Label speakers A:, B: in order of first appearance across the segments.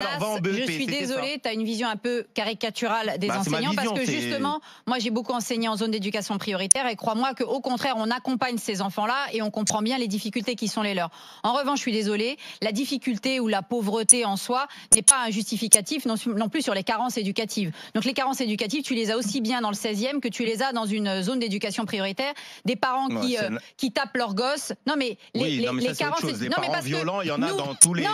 A: Je suis désolée, tu as une vision un peu caricaturale des enseignants parce que justement, moi j'ai beaucoup enseigné en zone d'éducation prioritaire et crois-moi qu'au contraire, on accompagne ces enfants-là et on comprend bien les difficultés qui sont les leurs. En revanche, je suis désolée, la difficulté ou la pauvreté en soi n'est pas un justificatif non plus sur les carences éducatives. Donc les carences éducatives, tu les as aussi bien dans le 16e que tu les as dans une zone d'éducation prioritaire. Des parents qui tapent leurs gosses. Non mais les carences...
B: Les parents violents, il y en a dans tous les...
A: Non,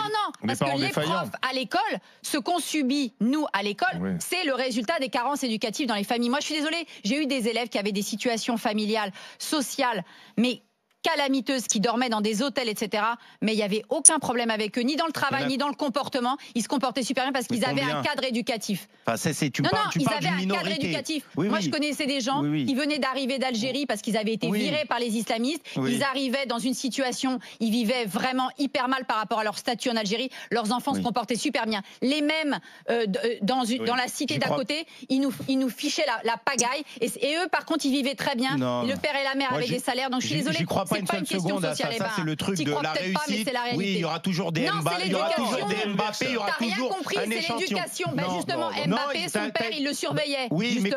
A: parce que les profs à l'école, ce qu'on subit, nous, à l'école, c'est le résultat des carences éducatives dans les familles. Moi, je suis désolée, j'ai eu des élèves qui avaient des situations familiales, sociales, mais calamiteuses, qui dormaient dans des hôtels, etc. Mais il n'y avait aucun problème avec eux, ni dans le travail, ni dans le comportement. Ils se comportaient super bien parce qu'ils avaient un cadre éducatif.
B: Enfin,
A: ils avaient un cadre éducatif. Moi, je connaissais des gens qui venaient d'arriver d'Algérie parce qu'ils avaient été virés par les islamistes. Ils arrivaient dans une situation, ils vivaient vraiment hyper mal par rapport à leur statut en Algérie. Leurs enfants se comportaient super bien. Les mêmes, dans la cité d'à côté, ils nous fichaient la pagaille. Et eux, par contre, ils vivaient très bien. Le père et la mère avaient des salaires. Donc, je suis désolée.
B: Une seule seconde à ça, c'est le truc de la réussite. Oui, il y aura toujours des Mbappé, il y aura toujours des Mbappé, il y aura toujours un échantillon.
A: C'est l'éducation. Ben justement, Mbappé, son père, il le surveillait.
B: Oui, mais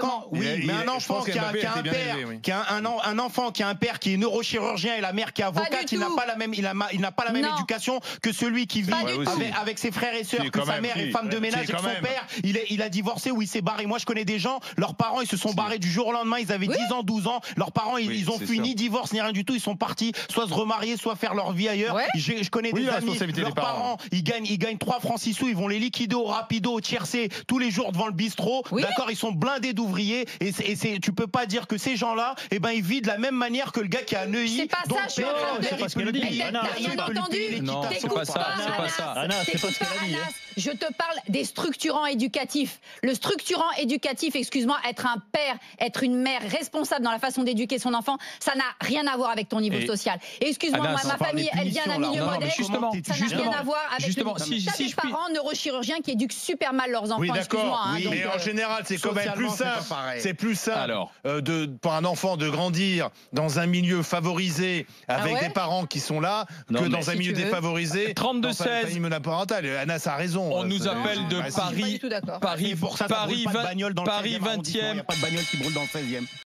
B: un enfant qui a un père, qui a un père qui est neurochirurgien et la mère qui est avocate, il n'a pas la même éducation que celui qui vit avec ses frères et sœurs, que sa mère est femme de ménage et que son père, il a divorcé ou il s'est barré. Moi, je connais des gens, leurs parents, ils se sont barrés du jour au lendemain, ils avaient 10 ans, 12 ans, leurs parents, ils ont fui ni divorce ni rien du tout, ils sont partis soit se remarier, soit faire leur vie ailleurs. Je connais des amis, leurs parents, ils gagnent 3 francs 6 sous, ils vont les liquider au rapido, au tiercé, tous les jours devant le bistrot. D'accord, ils sont blindés d'ouvriers et tu peux pas dire que ces gens-là, ils vivent de la même manière que le gars qui a Neuilly.
A: C'est pas ça, je suis en train de dire. T'as rien entendu?
C: Non, c'est pas ça.
A: T'écoutes pas, Anas. Je te parle des structurants éducatifs. Le structurant éducatif, excuse-moi, être un père, être une mère responsable dans la façon d'éduquer son enfant, ça n'a rien à voir avec ton niveau social. Et excuse-moi, ma famille, elle vient d'un milieu modeste. Ça n'a rien à voir avec t'as des parents neurochirurgiens qui éduquent super mal leurs enfants.
D: Oui, d'accord. Mais en général, c'est quand même plus simple. C'est plus simple pour un enfant de grandir dans un milieu favorisé avec des parents qui sont là que dans un milieu défavorisé.
C: 32-16.
D: Monoparentale. Anas a raison.
C: On nous appelle de Paris. Paris 20e.
B: Il n'y a pas de bagnole qui brûle dans le 16e.